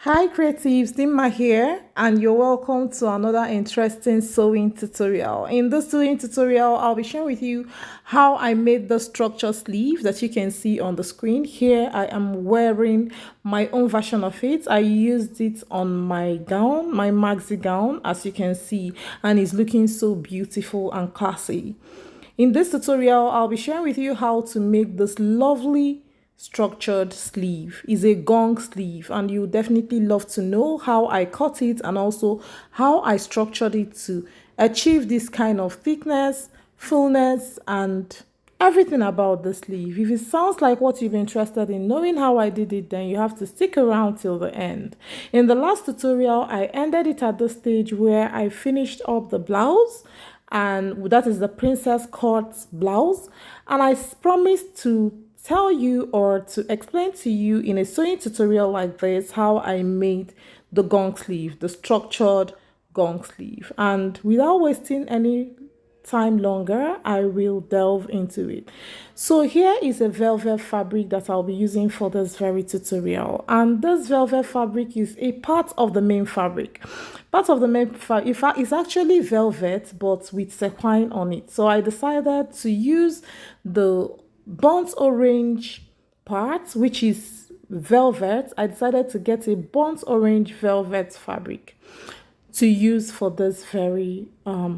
Hi creatives, Dimma here, and you're welcome to another interesting sewing tutorial. In this sewing tutorial, I'll be sharing with you how I made the structure sleeve that you can see on the screen. Here I am wearing my own version of it. I used it on my gown, my maxi gown, as you can see, and it's looking so beautiful and classy. In this tutorial, I'll be sharing with you how to make this lovely structured sleeve. It's a gong sleeve, and you definitely love to know how I cut it and also how I structured it to achieve this kind of thickness, fullness, and everything about the sleeve. If it sounds like what you've been interested in knowing how I did it, then you have to stick around till the end. In the last tutorial, I ended it at the stage where I finished up the blouse, and that is the princess cut blouse, and I promised to tell you or to explain to you in a sewing tutorial like this how I made the gong sleeve, the structured gong sleeve. And without wasting any time longer, I will delve into it. So here is a velvet fabric that I'll be using for this very tutorial, and this velvet fabric is a part of the main fabric. Part of the main fabric, in fact, it's actually velvet but with sequin on it. So I decided to use the burnt orange part, which is velvet. I decided to get a burnt orange velvet fabric to use for this very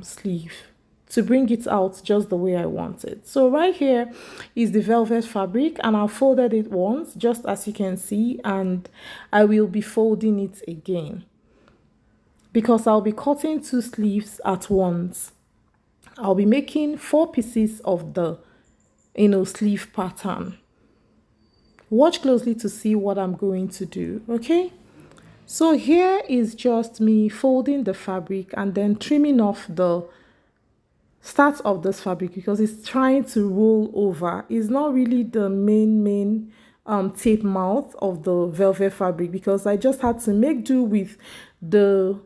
sleeve, to bring it out just the way I want it. So right here is the velvet fabric, and I folded it once, just as you can see, and I will be folding it again because I'll be cutting two sleeves at once. I'll be making 4 pieces of the sleeve pattern. Watch closely to see what I'm going to do, okay? So here is just me folding the fabric and then trimming off the start of this fabric because it's trying to roll over. It's not really the main tape mouth of the velvet fabric, because I just had to make do with the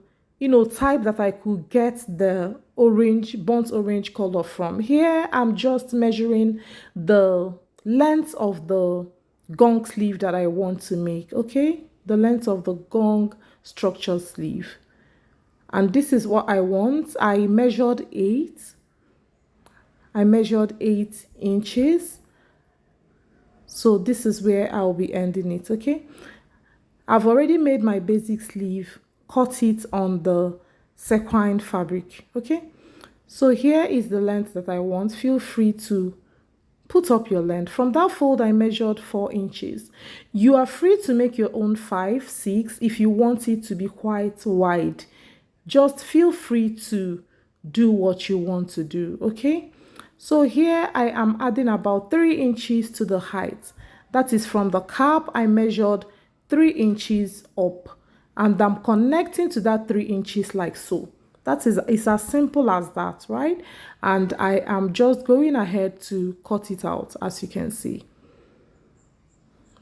type that I could get the burnt orange color from. Here I'm just measuring the length of the gong sleeve that I want to make, okay? The length of the gong structure sleeve. And this is what I want. I measured 8 inches. So this is where I'll be ending it, okay? I've already made my basic sleeve, cut it on the sequin fabric, okay? So here is the length that I want. Feel free to put up your length. From that fold, I measured 4 inches. You are free to make your own 5, 6 if you want it to be quite wide. Just feel free to do what you want to do, okay? So here I am adding about 3 inches to the height. That is from the cap. I measured 3 inches up, and I'm connecting to that 3 inches like so. It's as simple as that, right? And I am just going ahead to cut it out, as you can see.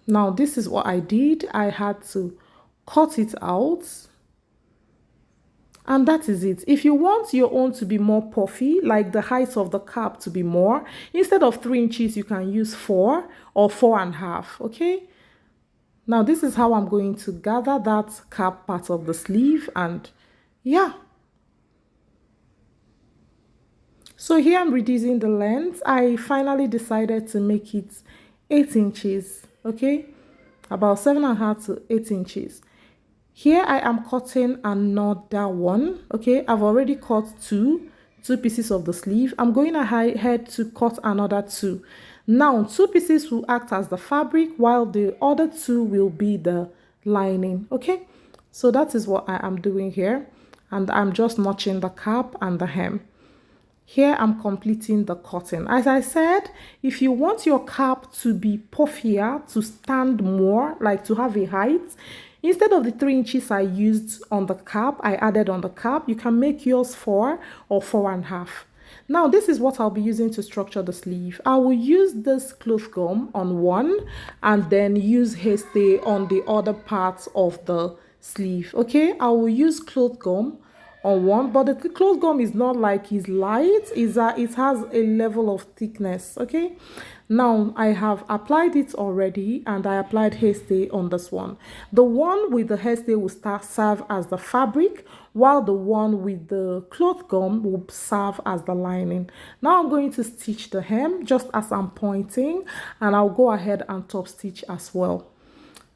Now this is what I did. I had to cut it out, and that is it. If you want your own to be more puffy, like the height of the cap to be more, instead of 3 inches, you can use 4 or 4.5, okay? Now this is how I'm going to gather that cap part of the sleeve, and yeah. So here I'm reducing the length. I finally decided to make it 8 inches, okay? About 7.5 to 8 inches. Here I am cutting another one, okay? I've already cut two pieces of the sleeve. I'm going ahead to cut another 2. Now 2 pieces will act as the fabric, while the other 2 will be the lining, okay? So that is what I am doing here, and I'm just notching the cap and the hem. Here I'm completing the cutting. As I said, if you want your cap to be puffier, to stand more, like to have a height, instead of the 3 inches I used on the cap, I added on the cap, you can make yours 4 or 4.5. Now this is what I'll be using to structure the sleeve. I will use this cloth gum on one and then use haste on the other parts of the sleeve, okay? I will use cloth gum on one, but the cloth gum is not like it's light, it has a level of thickness. Okay, now I have applied it already, and I applied hairstay on this one. The one with the hairstay will serve as the fabric, while the one with the cloth gum will serve as the lining. Now I'm going to stitch the hem just as I'm pointing, and I'll go ahead and top stitch as well.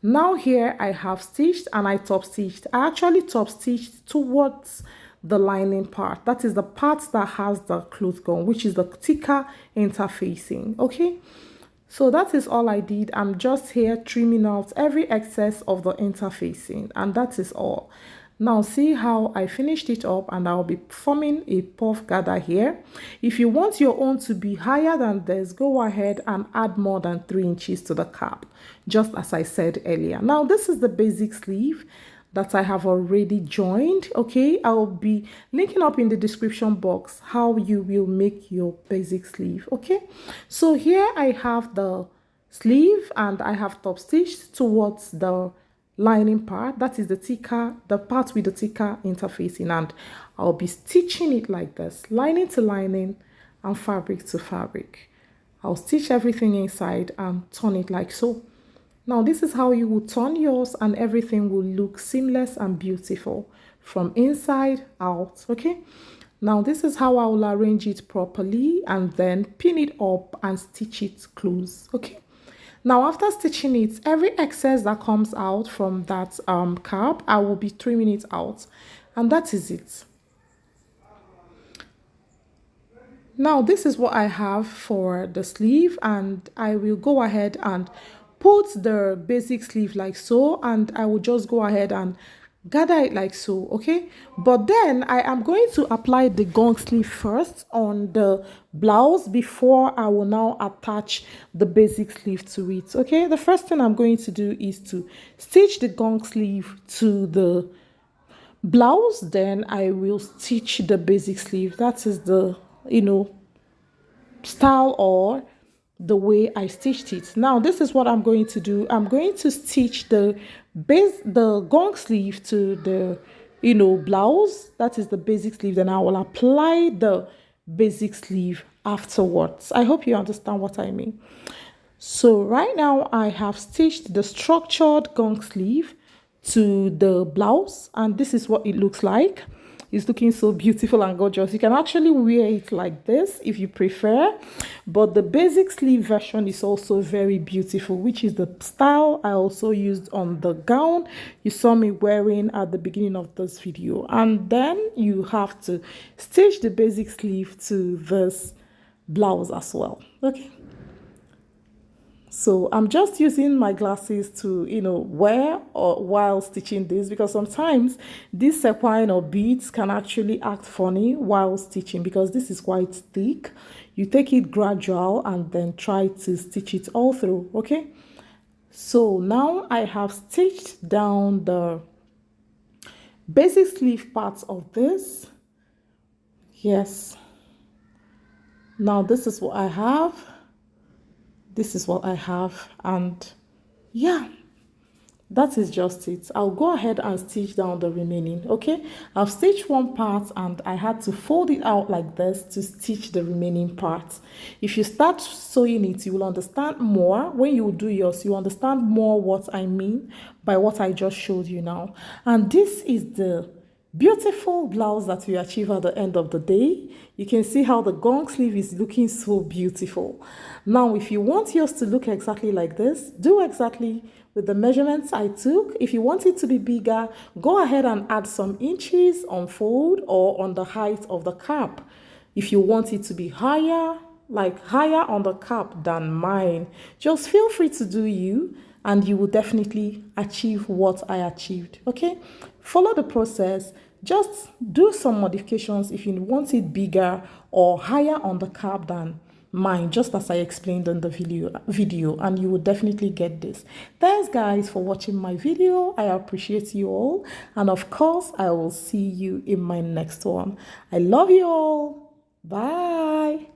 Now here I have stitched and I top stitched. I actually top stitched towards the lining part. That is the part that has the cloth gum, which is the thicker interfacing. Okay, so that is all I did. I'm just here trimming out every excess of the interfacing, and that is all. Now see how I finished it up, and I'll be forming a puff gather here. If you want your own to be higher than this, go ahead and add more than 3 inches to the cap, just as I said earlier. Now this is the basic sleeve that I have already joined. Okay, I'll be linking up in the description box how you will make your basic sleeve. Okay, so here I have the sleeve, and I have top stitched towards the lining part. That is the part with the thicker interfacing, and I'll be stitching it like this, lining to lining and fabric to fabric. I'll stitch everything inside and turn it like so. Now this is how you will turn yours, and everything will look seamless and beautiful from inside out. Okay, now this is how I will arrange it properly, and then pin it up and stitch it close. Okay, now after stitching it, every excess that comes out from that cap, I will be trimming it out, and that is it. Now this is what I have for the sleeve, and I will go ahead and put the basic sleeve like so, and I will just go ahead and gather it like so. Okay, but then I am going to apply the gong sleeve first on the blouse before I will now attach the basic sleeve to it. Okay, the first thing I'm going to do is to stitch the gong sleeve to the blouse, then I will stitch the basic sleeve. That is the style or the way I stitched it. Now this is what I'm going to do. I'm going to stitch the gong sleeve to the blouse. That is the basic sleeve. Then I will apply the basic sleeve afterwards. I hope you understand what I mean. So right now I have stitched the structured gong sleeve to the blouse, and this is what it looks like. It's looking so beautiful and gorgeous. You can actually wear it like this if you prefer, but the basic sleeve version is also very beautiful, which is the style I also used on the gown you saw me wearing at the beginning of this video. And then you have to stitch the basic sleeve to this blouse as well. Okay, so I'm just using my glasses to, wear or while stitching this, because sometimes this sequin or beads can actually act funny while stitching, because this is quite thick. You take it gradual and then try to stitch it all through. Okay, so now I have stitched down the basic sleeve parts of this. Yes, now this is what I have. This is what I have, and yeah, that is just it. I'll go ahead and stitch down the remaining. Okay, I've stitched one part and I had to fold it out like this to stitch the remaining parts. If you start sewing it, you will understand more. When you do yours, you understand more what I mean by what I just showed you now. And this is the beautiful blouse that we achieve at the end of the day. You can see how the gong sleeve is looking so beautiful. Now if you want yours to look exactly like this, do exactly with the measurements I took. If you want it to be bigger, go ahead and add some inches on fold or on the height of the cap. If you want it to be higher, like higher on the cap than mine, just feel free to do you, and you will definitely achieve what I achieved. Okay, follow the process. Just do some modifications if you want it bigger or higher on the cap than mine, just as I explained in the video, and you will definitely get this. Thanks guys for watching my video. I appreciate you all, and of course I will see you in my next one. I love you all. Bye.